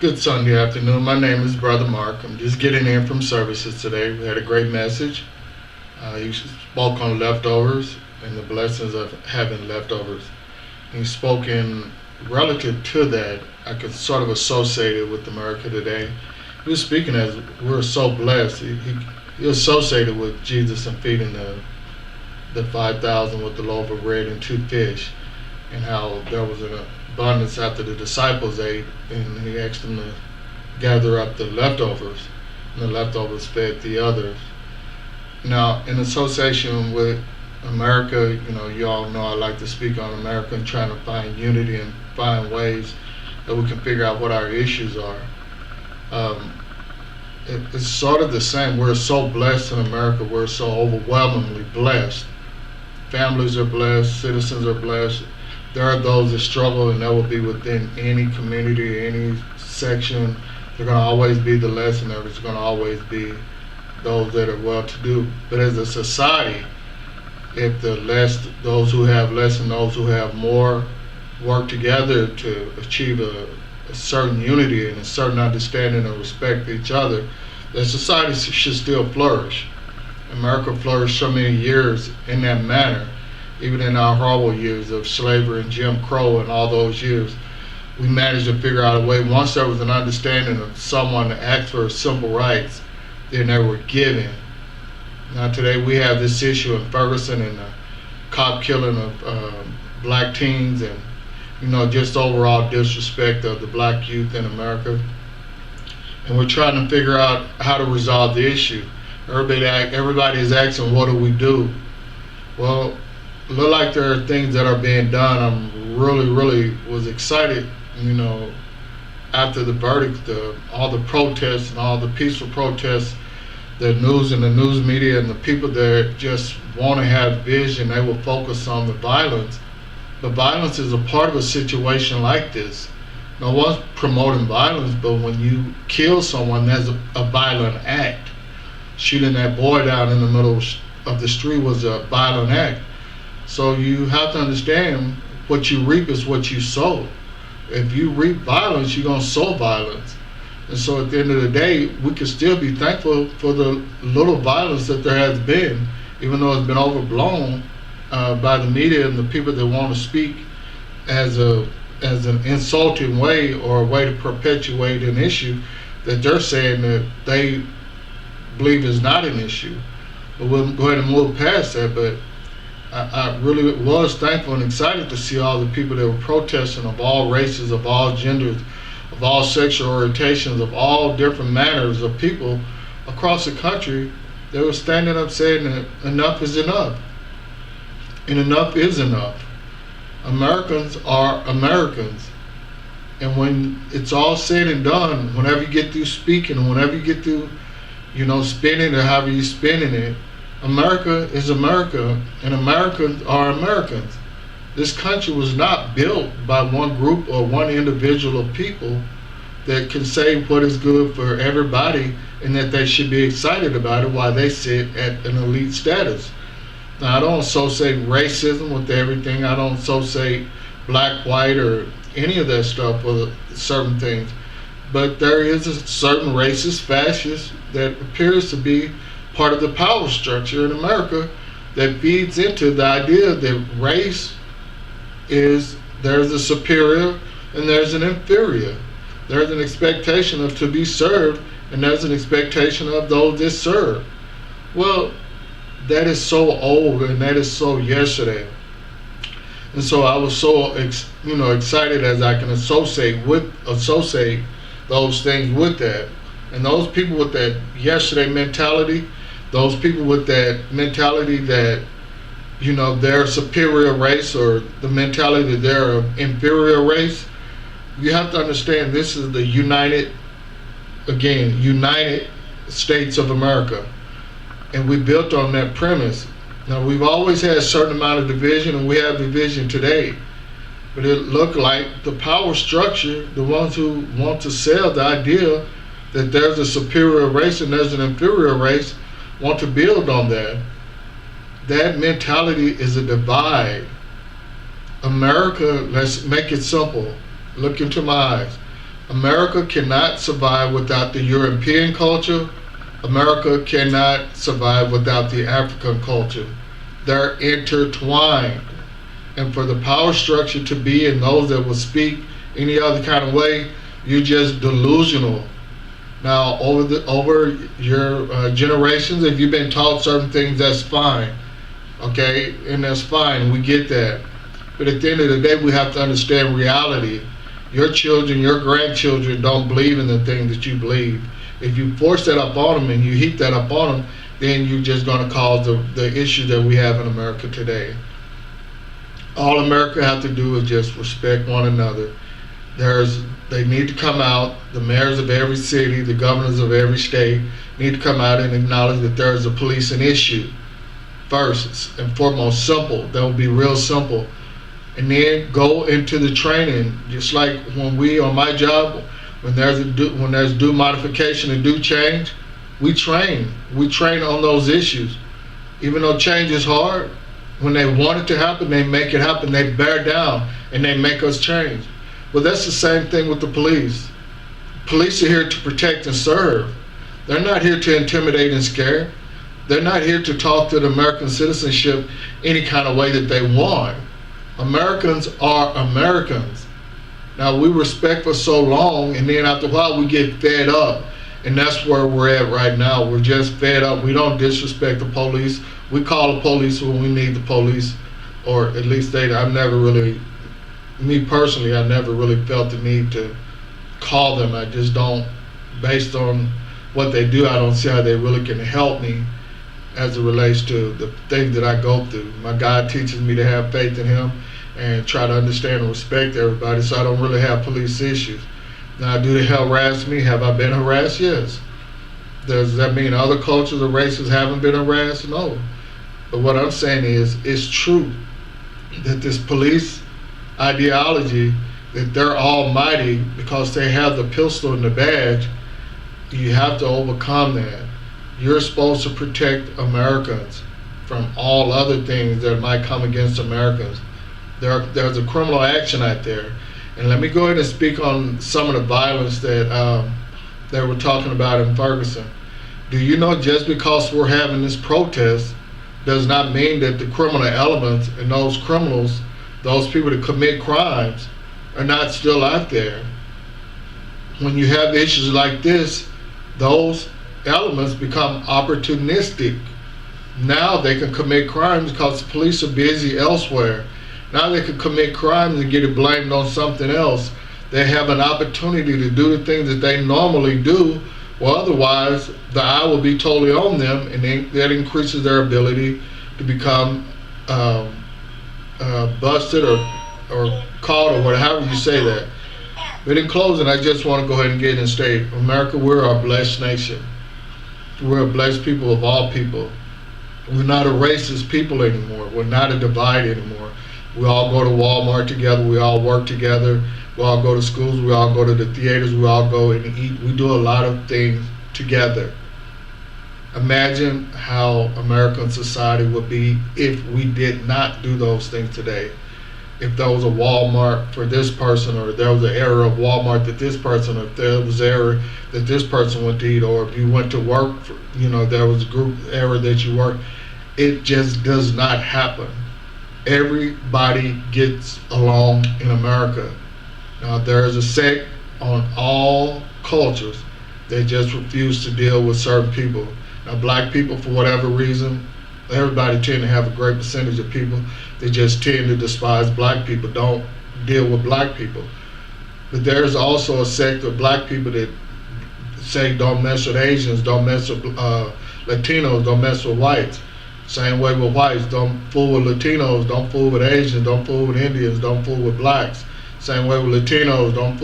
Good Sunday afternoon. My name is Brother Mark. I'm just getting in from services today. We had a great message. You spoke on leftovers and the blessings of having leftovers. He spoke in relative to that. I could sort of associate it with America today. He was speaking as we're so blessed. He associated with Jesus and feeding the 5,000 with the loaf of bread and two fish, and how there was an abundance after the disciples ate, and he asked them to gather up the leftovers, and the leftovers fed the others. Now, in association with America, you all know I like to speak on America and trying to find unity and find ways that we can figure out what our issues are. It's sort of the same. We're so blessed in America. We're so overwhelmingly blessed. Families are blessed. Citizens are blessed. There are those that struggle, and that will be within any community, any section. There's going to always be the less, and there's going to always be those that are well-to-do. But as a society, if those who have less and those who have more work together to achieve a certain unity and a certain understanding and respect for each other, that society should still flourish. America flourished so many years in that manner. Even in our horrible years of slavery and Jim Crow and all those years, we managed to figure out a way. Once there was an understanding of someone to ask for civil rights, then they were given. Now today we have this issue in Ferguson and the cop killing of black teens, and just overall disrespect of the black youth in America. And we're trying to figure out how to resolve the issue. Everybody is asking, what do we do? Well, look like there are things that are being done. I'm really was excited, after the verdict, all the protests and all the peaceful protests, the news and the news media and the people that just want to have vision, they will focus on the violence. But violence is a part of a situation like this. No one's promoting violence, but when you kill someone, that's a violent act. Shooting that boy down in the middle of the street was a violent act. So you have to understand, what you reap is what you sow. If you reap violence, you're going to sow violence. And so at the end of the day, we can still be thankful for the little violence that there has been, even though it's been overblown by the media and the people that want to speak as an insulting way or a way to perpetuate an issue that they're saying that they believe is not an issue. But we'll go ahead and move past that. But I really was thankful and excited to see all the people that were protesting, of all races, of all genders, of all sexual orientations, of all different manners of people across the country. They were standing up saying that enough is enough. And enough is enough. Americans are Americans. And when it's all said and done, whenever you get through speaking, whenever you get through, spinning or however you're spinning it, America is America, and Americans are Americans. This country was not built by one group or one individual of people that can say what is good for everybody and that they should be excited about it while they sit at an elite status. Now, I don't associate racism with everything. I don't associate black, white, or any of that stuff with certain things. But there is a certain racist, fascist that appears to be part of the power structure in America that feeds into the idea that race is, there's a superior and there's an inferior. There's an expectation of to be served, and there's an expectation of those that serve. Well, that is so old, and that is so yesterday. And so I was so excited as I can associate those things with that. And those people with that yesterday mentality, those people with that mentality that they're a superior race, or the mentality that they're an inferior race, you have to understand this is the United States of America. And we built on that premise. Now, we've always had a certain amount of division, and we have division today. But it looked like the power structure, the ones who want to sell the idea that there's a superior race and there's an inferior race, want to build on that. That mentality is a divide. America, let's make it simple. Look into my eyes. America cannot survive without the European culture. America cannot survive without the African culture. They're intertwined. And for the power structure to be in those that will speak any other kind of way, you're just delusional. Now, over your generations, if you've been taught certain things, that's fine, okay, and that's fine. We get that. But at the end of the day, we have to understand reality. Your children, your grandchildren don't believe in the things that you believe. If you force that up on them and you heap that up on them, then you're just going to cause the issue that we have in America today. All America have to do is just respect one another. They need to come out, the mayors of every city, the governors of every state need to come out and acknowledge that there is a policing issue. First and foremost, simple. That will be real simple. And then go into the training, just like when we, on my job, when there's due modification and due change, we train. We train on those issues. Even though change is hard, when they want it to happen, they make it happen. They bear down and they make us change. Well, that's the same thing with the police. Police are here to protect and serve. They're not here to intimidate and scare. They're not here to talk to the American citizenship any kind of way that they want. Americans are Americans. Now, we respect for so long, and then after a while we get fed up. And that's where we're at right now. We're just fed up. We don't disrespect the police. We call the police when we need the police, or at least I've never really, me personally, I never really felt the need to call them. I just don't, based on what they do, I don't see how they really can help me as it relates to the things that I go through. My God teaches me to have faith in Him and try to understand and respect everybody, so I don't really have police issues. Now, do they harass me? Have I been harassed? Yes. Does that mean other cultures or races haven't been harassed? No. But what I'm saying is, it's true that this police ideology, that they're almighty because they have the pistol and the badge, you have to overcome that. You're supposed to protect Americans from all other things that might come against Americans. There's a criminal action out there. And let me go ahead and speak on some of the violence that we're talking about in Ferguson. Do you know just because we're having this protest does not mean that the criminal elements and those criminals, those people that commit crimes, are not still out there? When you have issues like this, those elements become opportunistic. Now they can commit crimes because the police are busy elsewhere. Now they can commit crimes and get it blamed on something else. They have an opportunity to do the things that they normally do, well, otherwise the eye will be totally on them, and that increases their ability to become busted or caught, or whatever you say that. But in closing, I just want to go ahead and get in and state, America, we're a blessed nation. We're a blessed people of all people. We're not a racist people anymore. We're not a divide anymore. We all go to Walmart together. We all work together. We all go to schools. We all go to the theaters. We all go and eat. We do a lot of things together. Imagine how American society would be if we did not do those things today. If there was a Walmart for this person, or there was an era of Walmart that this person, or if there was an era that this person went to eat, or if you went to work, there was a group era that you worked. It just does not happen. Everybody gets along in America. Now, there is a sect on all cultures that just refuse to deal with certain people. Now, black people, for whatever reason, everybody tend to have a great percentage of people that just tend to despise black people, don't deal with black people. But there's also a sect of black people that say don't mess with Asians, don't mess with Latinos, don't mess with whites. Same way with whites, don't fool with Latinos, don't fool with Asians, don't fool with Indians, don't fool with blacks. Same way with Latinos, don't fool